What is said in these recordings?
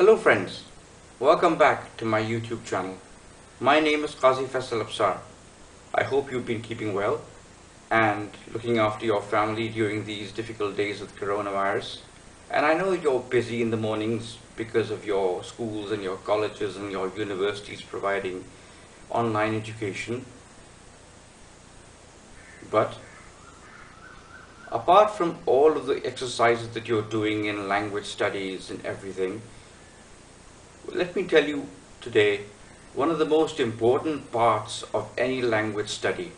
Hello friends, welcome back to my YouTube channel. My name is Qazi Faisal Absar. I hope you've been keeping well and looking after your family during these difficult days with coronavirus. And I know you're busy in the mornings because of your schools and your colleges and your universities providing online education. But apart from all of the exercises that you're doing in language studies and everything, let me tell you today one of the most important parts of any language study,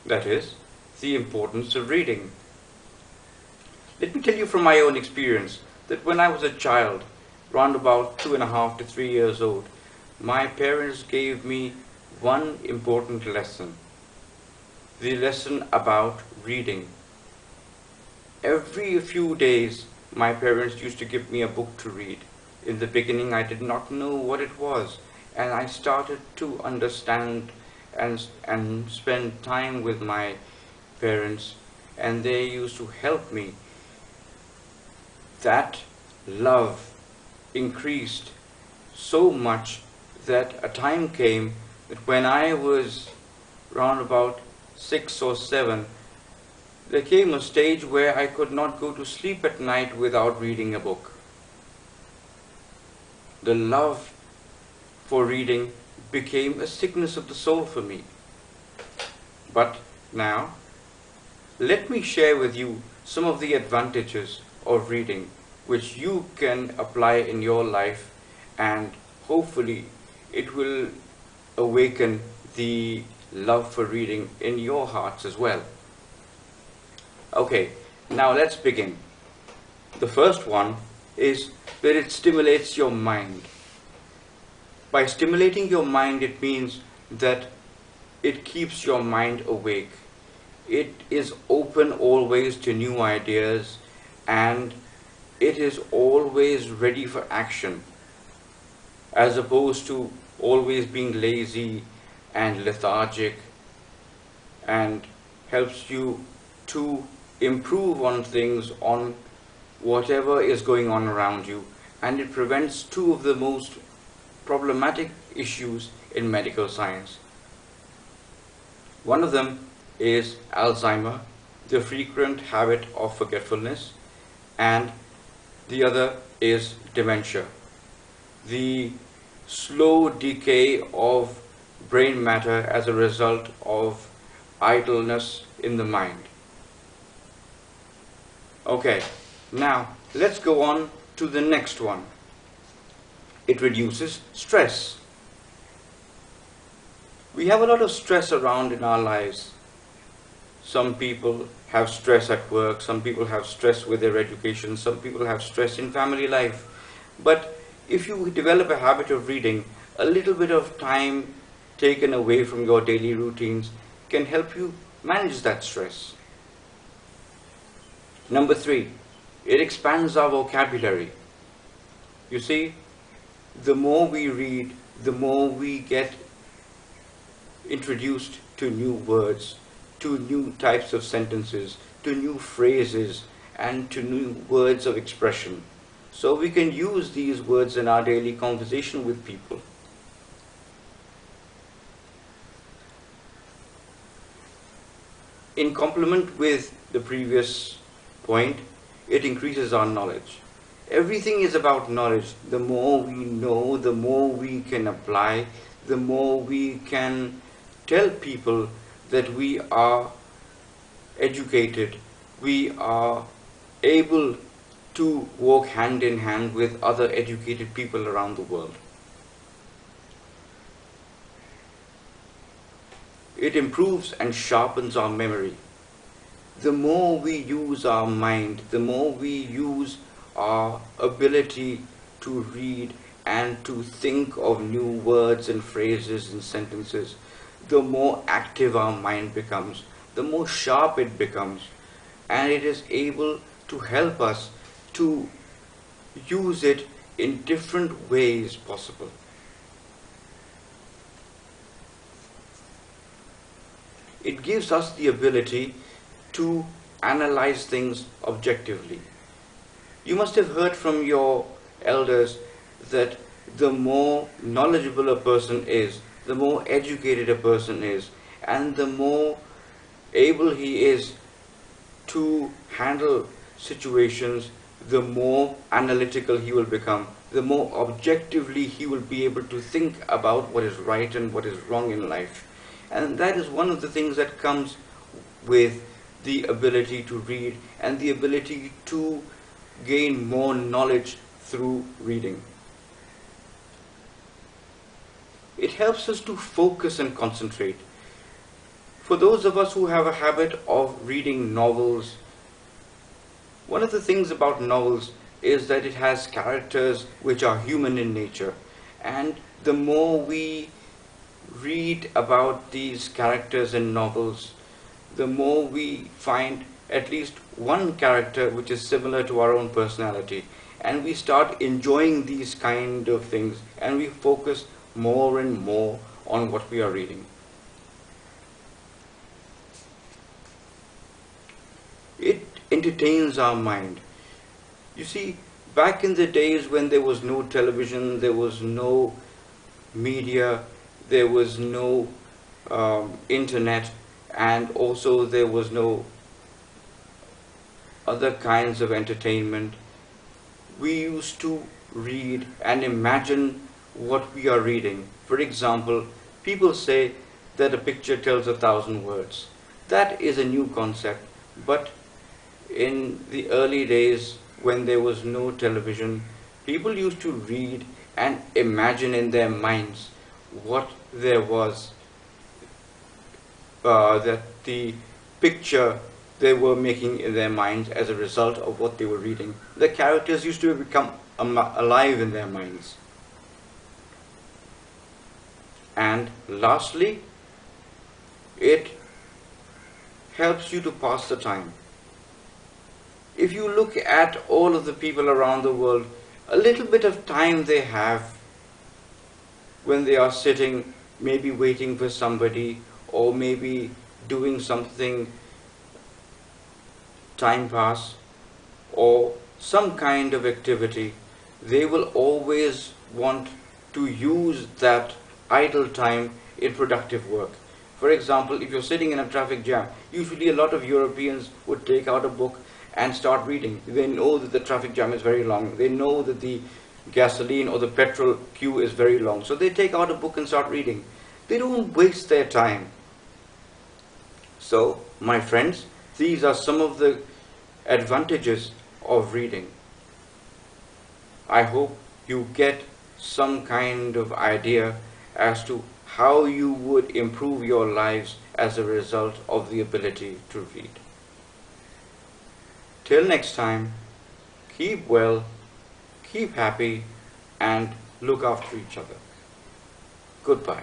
that is, the importance of reading. Let me tell you from my own experience that when I was a child, around about 2.5 to 3 years old, my parents gave me one important lesson, the lesson about reading. Every few days, my parents used to give me a book to read. In the beginning, I did not know what it was, and I started to understand and spend time with my parents, and they used to help me. That love increased so much that a time came that when I was around about 6 or 7, there came a stage where I could not go to sleep at night without reading a book. The love for reading became a sickness of the soul for me. But now, let me share with you some of the advantages of reading which you can apply in your life, and hopefully it will awaken the love for reading in your hearts as well. Okay, now let's begin. The first one is that it stimulates your mind. By stimulating your mind, it means that it keeps your mind awake. It is open always to new ideas, and it is always ready for action, as opposed to always being lazy and lethargic, and helps you to improve on things, on whatever is going on around you, and it prevents two of the most problematic issues in medical science. One of them is Alzheimer, the frequent habit of forgetfulness, and the other is dementia, the slow decay of brain matter as a result of idleness in the mind. Okay, now let's go on to the next one. It reduces stress. We have a lot of stress around in our lives. Some people have stress at work, some people have stress with their education, some people have stress in family life. But if you develop a habit of reading, a little bit of time taken away from your daily routines can help you manage that stress. Number 3, it expands our vocabulary. You see, the more we read, the more we get introduced to new words, to new types of sentences, to new phrases, and to new words of expression. So we can use these words in our daily conversation with people. In complement with the previous point, it increases our knowledge. Everything is about knowledge. The more we know, the more we can apply, the more we can tell people that we are educated, we are able to walk hand in hand with other educated people around the world. It improves and sharpens our memory. The more we use our mind, the more we use our ability to read and to think of new words and phrases and sentences, the more active our mind becomes, the more sharp it becomes, and it is able to help us to use it in different ways possible. It gives us the ability to analyze things objectively. You must have heard from your elders that the more knowledgeable a person is, the more educated a person is, and the more able he is to handle situations, the more analytical he will become, the more objectively he will be able to think about what is right and what is wrong in life. And that is one of the things that comes with the ability to read and the ability to gain more knowledge through reading. It helps us to focus and concentrate. For those of us who have a habit of reading novels, one of the things about novels is that it has characters which are human in nature. And the more we read about these characters in novels, the more we find at least one character which is similar to our own personality. And we start enjoying these kind of things, and we focus more and more on what we are reading. It entertains our mind. You see, back in the days when there was no television, there was no media, there was no internet, and also there was no other kinds of entertainment, we used to read and imagine what we are reading. For example, people say that a picture tells 1,000 words. That is a new concept, but in the early days when there was no television, people used to read and imagine in their minds what there was, that the picture they were making in their minds as a result of what they were reading. The characters used to become alive in their minds. And lastly, it helps you to pass the time. If you look at all of the people around the world, a little bit of time they have when they are sitting, maybe waiting for somebody, or maybe doing something, time pass, or some kind of activity, they will always want to use that idle time in productive work. For example, if you're sitting in a traffic jam, usually a lot of Europeans would take out a book and start reading. They know that the traffic jam is very long. They know that the gasoline or the petrol queue is very long. So they take out a book and start reading. They don't waste their time. So, my friends, these are some of the advantages of reading. I hope you get some kind of idea as to how you would improve your lives as a result of the ability to read. Till next time, keep well, keep happy, and look after each other. Goodbye.